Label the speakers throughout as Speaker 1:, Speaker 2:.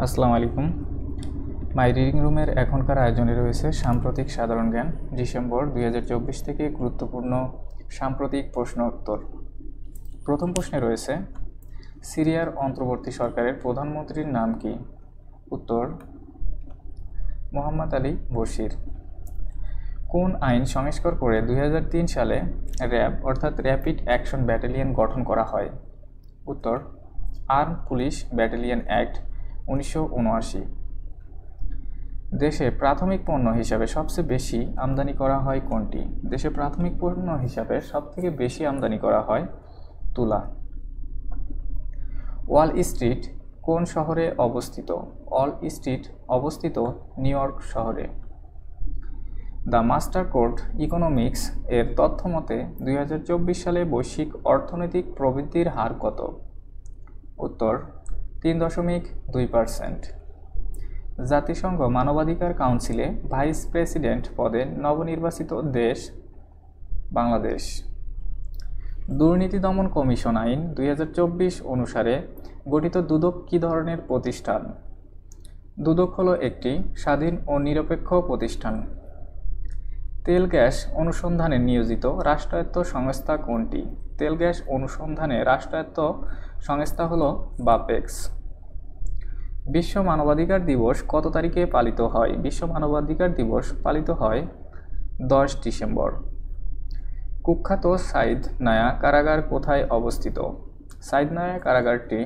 Speaker 1: আসসালামু আলাইকুম। মাই রিডিং রুমের এখনকার আয়োজনে রয়েছে সাম্প্রতিক সাধারণ জ্ঞান ডিসেম্বর 2024 থেকে গুরুত্বপূর্ণ সাম্প্রতিক প্রশ্ন উত্তর। প্রথম প্রশ্নে রয়েছে, সিরিয়ার অন্তর্বর্তী সরকারের প্রধানমন্ত্রীর নাম কি? উত্তর, মোহাম্মদ আলী বশির। কোন আইন সংস্কার করে 2003 সালে র্যাব অর্থাৎ র্যাপিড অ্যাকশন ব্যাটালিয়ন গঠন করা হয়? উত্তর, আর্ম পুলিশ ব্যাটালিয়ন অ্যাক্ট 1979। দেশে প্রাথমিক পণ্য হিসাবে সবচেয়ে বেশি আমদানি করা হয় কোনটি? দেশে প্রাথমিক পণ্য হিসাবে সবথেকে বেশি আমদানি করা হয় তুলা। ওয়াল স্ট্রিট কোন শহরে অবস্থিত? ওয়াল স্ট্রিট অবস্থিত নিউ ইয়র্ক শহরে। দ্য মাস্টার কোড ইকোনমিক্স এর তথ্য মতে 2024 সালে বৈশ্বিক অর্থনৈতিক প্রবৃদ্ধির হার কত? উত্তর, 3.2%। জাতিসংঘ মানবাধিকার কাউন্সিলে ভাইস প্রেসিডেন্ট পদে নবনির্বাচিত দেশ বাংলাদেশ। দুর্নীতি দমন কমিশন আইন 2024 অনুসারে গঠিত দুদক কী ধরনের প্রতিষ্ঠান? দুদক হলো একটি স্বাধীন ও নিরপেক্ষ প্রতিষ্ঠান। তেল গ্যাস অনুসন্ধানে নিয়োজিত রাষ্ট্রায়ত্ত সংস্থা কোনটি? তেল গ্যাস অনুসন্ধানে রাষ্ট্রায়ত্ত সংস্থা হল বাপেক্স। বিশ্ব মানবাধিকার দিবস কত তারিখে পালিত হয়? বিশ্ব মানবাধিকার দিবস পালিত হয় 10 ডিসেম্বর। কুখ্যাত সাইদ নায়া কারাগার কোথায় অবস্থিত? সাইদ নায়া কারাগারটি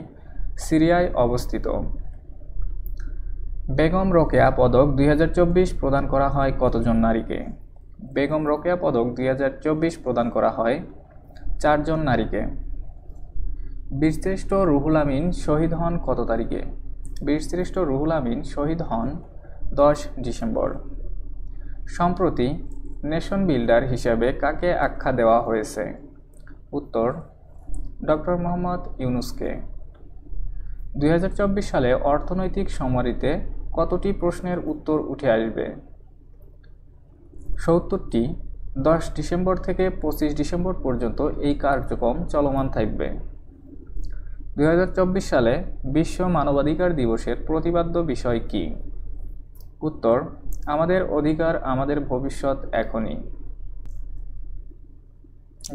Speaker 1: সিরিয়ায় অবস্থিত। বেগম রোকেয়া পদক 2024 প্রদান করা হয় কতজন নারীকে? বেগম রোকেয়া পদক 2024 প্রদান করা হয় 4 জন নারীকে। বীরশ্রেষ্ঠ রুহুল আমিন শহীদ হন কত তারিখে? বীরশ্রেষ্ঠ রুহুল আমিন শহীদ হন 10 ডিসেম্বর। সম্প্রতি নেশন বিল্ডার হিসেবে কাকে আখ্যা দেওয়া হয়েছে? উত্তর, ডক্টর মোহাম্মদ ইউনূসকে। 2024 সালে অর্থনৈতিক সমরিতে কতটি প্রশ্নের উত্তর উঠে আসবে? 70টি। 10 ডিসেম্বর থেকে 25 ডিসেম্বর পর্যন্ত এই কার্যক্রম চলমান থাকবে। 2024 সালে বিশ্ব মানবাধিকার দিবসের প্রতিপাদ্য বিষয় কি? উত্তর, আমাদের অধিকার, আমাদের ভবিষ্যৎ এখনই।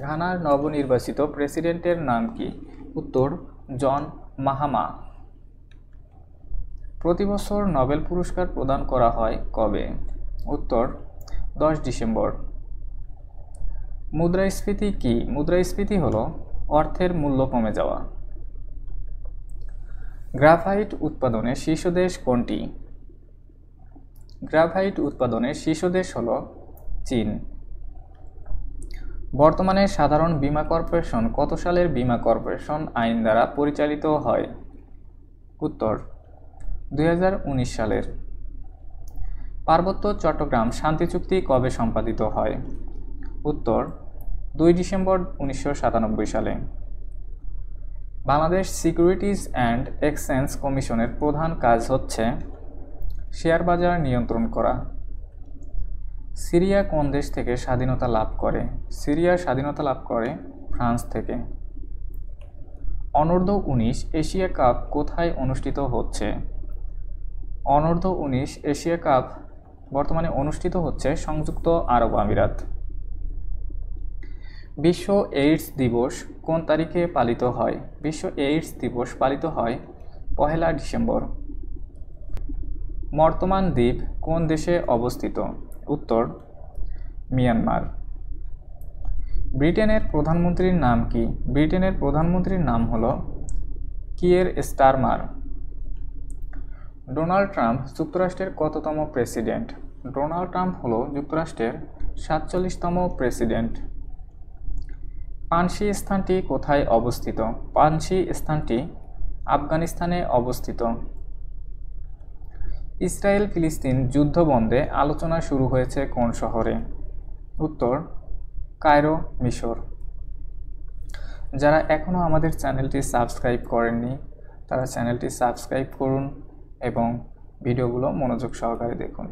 Speaker 1: ঘানার নবনির্বাচিত প্রেসিডেন্টের নাম কি? উত্তর, জন মাহামা। প্রতি বছর নোবেল পুরস্কার প্রদান করা হয় কবে? উত্তর, 10 ডিসেম্বর। মুদ্রাস্ফীতি কি? মুদ্রাস্ফীতি হল অর্থের মূল্য কমে যাওয়া। গ্রাফাইট উৎপাদনে শীর্ষ দেশ কোনটি? গ্রাফাইট উৎপাদনের শীর্ষ দেশ হল চীন। বর্তমানে সাধারণ বীমা কর্পোরেশন কত সালের বীমা কর্পোরেশন আইন দ্বারা পরিচালিত হয়? উত্তর, 2019 সালের। পার্বত্য চট্টগ্রাম শান্তি চুক্তি কবে সম্পাদিত হয়? উত্তর, 2 ডিসেম্বর 1997 সালে। বাংলাদেশ সিকিউরিটিজ অ্যান্ড এক্সচেঞ্জ কমিশনের প্রধান কাজ হচ্ছে শেয়ার বাজার নিয়ন্ত্রণ করা। সিরিয়া কোন দেশ থেকে স্বাধীনতা লাভ করে? সিরিয়া স্বাধীনতা লাভ করে ফ্রান্স থেকে। অনূর্ধ্ব 19 এশিয়া কাপ কোথায় অনুষ্ঠিত হচ্ছে? অনূর্ধ্ব 19 এশিয়া কাপ বর্তমানে অনুষ্ঠিত হচ্ছে সংযুক্ত আরব আমিরাত। বিশ্ব এইডস দিবস কোন তারিখে পালিত হয়? বিশ্ব এইডস দিবস পালিত হয় 1 ডিসেম্বর। মর্তমান দ্বীপ কোন দেশে অবস্থিত? উত্তর, মিয়ানমার। ব্রিটেনের প্রধানমন্ত্রীর নাম কি? ব্রিটেনের প্রধানমন্ত্রীর নাম হল কিয়ের স্টারমার। ডোনাল্ড ট্রাম্প যুক্তরাষ্ট্রের কততম প্রেসিডেন্ট? ডোনাল্ড ট্রাম্প হল যুক্তরাষ্ট্রের 47তম প্রেসিডেন্ট। পানশি স্থানটি কোথায় অবস্থিত? পানশি স্থানটি আফগানিস্তানে অবস্থিত। ইসরায়েল ফিলিস্তিন যুদ্ধ বন্ধে আলোচনা শুরু হয়েছে কোন শহরে? উত্তর, কায়রো, মিশর। যারা এখনও আমাদের চ্যানেলটি সাবস্ক্রাইব করেননি তারা চ্যানেলটি সাবস্ক্রাইব করুন এবং ভিডিওগুলো মনোযোগ সহকারে দেখুন।